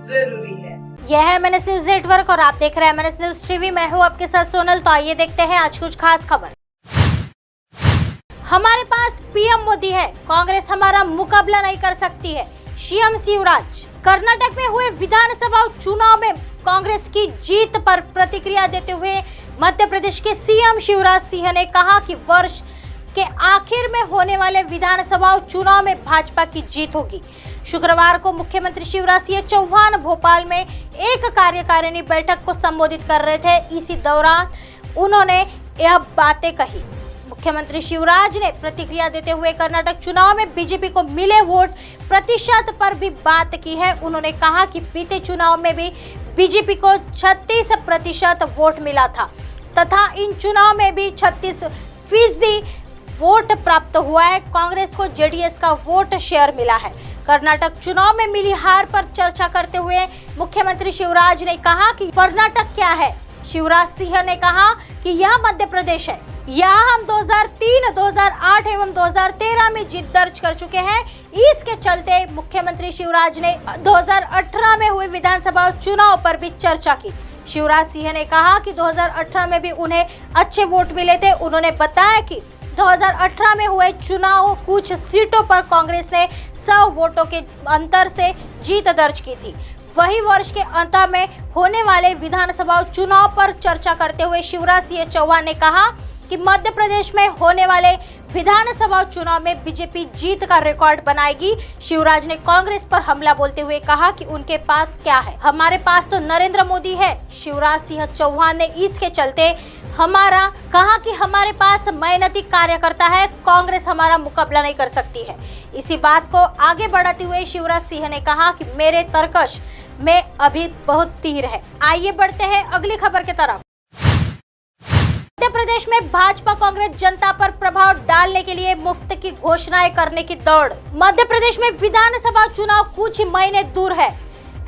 जरूरी है। यह है MNS न्यूज नेटवर्क और आप देख रहे हैं MNS न्यूज टीवी। मैं हूँ आपके साथ सोनल। तो आइए देखते हैं आज कुछ खास खबर। हमारे पास पीएम मोदी है, कांग्रेस हमारा मुकाबला नहीं कर सकती है, सीएम शिवराज। कर्नाटक में हुए विधानसभा चुनाव में कांग्रेस की जीत पर प्रतिक्रिया देते हुए मध्य प्रदेश के सीएम शिवराज सिंह ने कहा कि वर्ष के आखिर में होने वाले विधानसभा चुनाव में भाजपा की जीत होगी। शुक्रवार को मुख्यमंत्री शिवराज सिंह चौहान भोपाल में एक कार्यकारिणी बैठक को संबोधित कर रहे थे। इसी दौरान उन्होंने यह बातें कही। मुख्यमंत्री शिवराज ने प्रतिक्रिया देते हुए कर्नाटक चुनाव में बीजेपी को मिले वोट प्रतिशत पर भी बात की है। उन्होंने कहा कि बीते चुनाव में भी बीजेपी को 36% वोट मिला था तथा इन चुनाव में भी 36% वोट प्राप्त हुआ है। कांग्रेस को जेडीएस का वोट शेयर मिला है। कर्नाटक चुनाव में मिली हार पर चर्चा करते हुए मुख्यमंत्री शिवराज ने कहा कि कर्नाटक क्या है। शिवराज सिंह ने कहा कि यह मध्य प्रदेश है। यहाँ हम 2003, 2008 एवं 2013 में जीत दर्ज कर चुके हैं। इसके चलते मुख्यमंत्री शिवराज ने 2018 में हुए विधानसभा चुनाव पर भी चर्चा की। शिवराज सिंह ने कहा कि 2018 में भी उन्हें अच्छे वोट मिले थे। उन्होंने बताया कि 2018 में हुए चुनाव कुछ सीटों पर कांग्रेस ने 100 वोटों के अंतर से जीत दर्ज की थी। वही वर्ष के अंत में होने वाले विधानसभा चुनाव पर चर्चा करते हुए शिवराज सिंह चौहान ने कहा कि मध्य प्रदेश में होने वाले विधानसभा चुनाव में बीजेपी जीत का रिकॉर्ड बनाएगी। शिवराज ने कांग्रेस पर हमला बोलते हुए कहा कि उनके पास क्या है, हमारे पास तो नरेंद्र मोदी है। शिवराज सिंह चौहान ने इसके चलते कहा कि हमारे पास मेहनती कार्यकर्ता है, कांग्रेस हमारा मुकाबला नहीं कर सकती है। इसी बात को आगे बढ़ाते हुए शिवराज सिंह ने कहा कि मेरे तरकश में अभी बहुत तीर है। आइए बढ़ते हैं अगली खबर की तरफ। मध्य प्रदेश में भाजपा कांग्रेस जनता पर प्रभाव डालने के लिए मुफ्त की घोषणाएं करने की दौड़। मध्य प्रदेश में विधानसभा चुनाव कुछ ही महीने दूर है।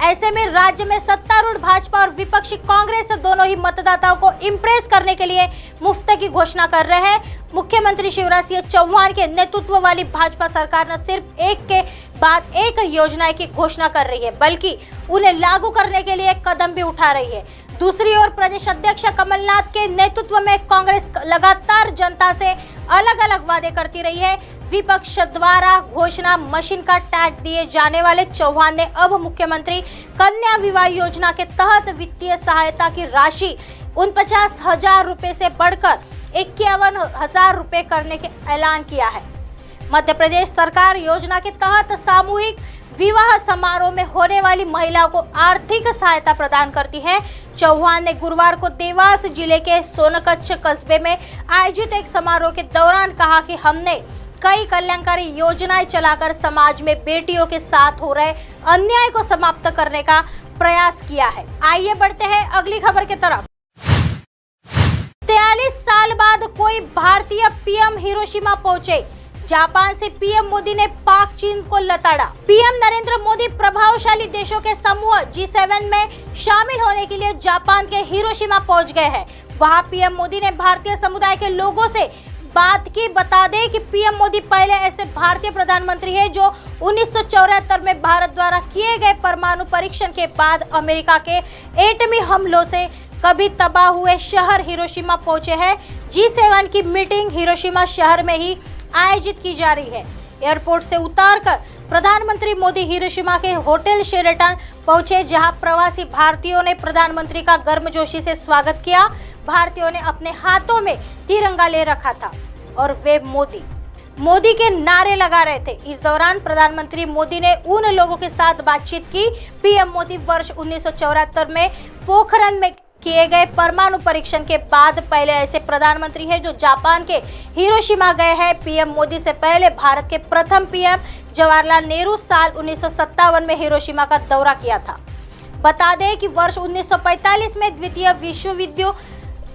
ऐसे में राज्य में सत्तारूढ़ भाजपा और विपक्षी कांग्रेस दोनों ही मतदाताओं को इम्प्रेस करने के लिए मुफ्त की घोषणा कर रहे हैं। मुख्यमंत्री शिवराज सिंह चौहान के नेतृत्व वाली भाजपा सरकार न सिर्फ एक के बाद एक योजनाएं की घोषणा कर रही है, बल्कि उन्हें लागू करने के लिए कदम भी उठा रही है। दूसरी ओर प्रदेश अध्यक्ष कमलनाथ के नेतृत्व में कांग्रेस लगातार जनता से अलग अलग वादे करती रही है। विपक्ष द्वारा घोषणा मशीन का टैग दिए जाने वाले चौहान ने अब मुख्यमंत्री कन्या विवाह योजना के तहत वित्तीय सहायता की राशि 49,000 रुपए से बढ़कर 51,000 रुपए करने के ऐलान किया है। मध्य प्रदेश सरकार योजना के तहत सामूहिक विवाह समारोह में होने वाली महिलाओं को आर्थिक सहायता प्रदान करती है। चौहान ने गुरुवार को देवास जिले के सोनकच्छ कस्बे में आयोजित एक समारोह के दौरान कहा कि हमने कई कल्याणकारी योजनाएं चलाकर समाज में बेटियों के साथ हो रहे अन्याय को समाप्त करने का प्रयास किया है। आइए बढ़ते हैं अगली खबर की तरफ। 43 साल बाद कोई भारतीय पीएम हिरोशिमा पहुंचे। जापान से पीएम मोदी ने पाक चीन को लताड़ा। पीएम नरेंद्र मोदी प्रभावशाली देशों के समूह G7 में शामिल होने के लिए जापान के हिरोशिमा पहुंच गए हैं। वहां पीएम मोदी ने भारतीय समुदाय के लोगों से बात की। बता दें कि पीएम मोदी पहले ऐसे भारतीय प्रधानमंत्री हैं जो 1974 में भारत द्वारा किए गए परमाणु परीक्षण के बाद अमेरिका के एटमी हमलों से कभी तबाह हुए शहर हिरोशिमा पहुंचे हैं। G7 की मीटिंग हिरोशिमा शहर में ही आयोजित की जा रही है। एयरपोर्ट से उतारकर प्रधानमंत्री मोदी हिरोशिमा के होटल शेरेटन पहुंचे, जहां प्रवासी भारतीयों ने प्रधानमंत्री का गर्मजोशी से स्वागत किया। भारतीयों ने अपने हाथों में तिरंगा ले रखा था और वे मोदी के नारे लगा रहे थे। इस दौरान प्रधानमंत्री मोदी ने उन लोगों के साथ बातचीत की। पीएम मोदी वर्ष 1974 में पोखरण में किए गए परमाणु परीक्षण के बाद पहले ऐसे प्रधानमंत्री हैं जो जापान के हिरोशिमा गए हैं। पीएम मोदी से पहले भारत के प्रथम पीएम जवाहरलाल नेहरू साल 1957 में हिरोशिमा का दौरा किया था। बता दें कि वर्ष 1945 में द्वितीय विश्व युद्ध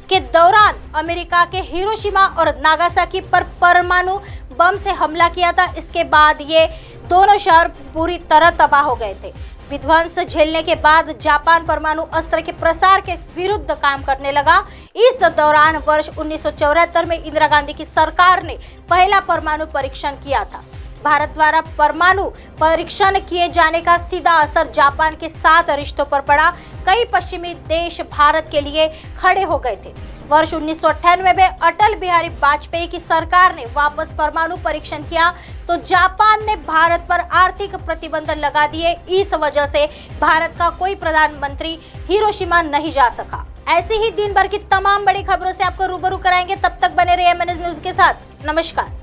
के दौरान अमेरिका के हिरोशिमा और नागासाकी पर परमाणु बम से हमला किया था। इसके बाद ये दोनों शहर पूरी तरह तबाह हो गए थे। विध्वंस झेलने के बाद जापान परमाणु अस्त्र के प्रसार के विरुद्ध काम करने लगा। इस दौरान वर्ष 1974 में इंदिरा गांधी की सरकार ने पहला परमाणु परीक्षण किया था। भारत द्वारा परमाणु परीक्षण किए जाने का सीधा असर जापान के साथ रिश्तों पर पड़ा। कई पश्चिमी देश भारत के लिए खड़े हो गए थे। वर्ष 1998 में अटल बिहारी वाजपेयी की सरकार ने वापस परमाणु परीक्षण किया तो जापान ने भारत पर आर्थिक प्रतिबंध लगा दिए। इस वजह से भारत का कोई प्रधानमंत्री हिरोशिमा नहीं जा सका। ऐसे ही दिन भर की तमाम बड़ी खबरों से आपको रूबरू कराएंगे। तब तक बने रहिए MNS न्यूज के साथ। नमस्कार।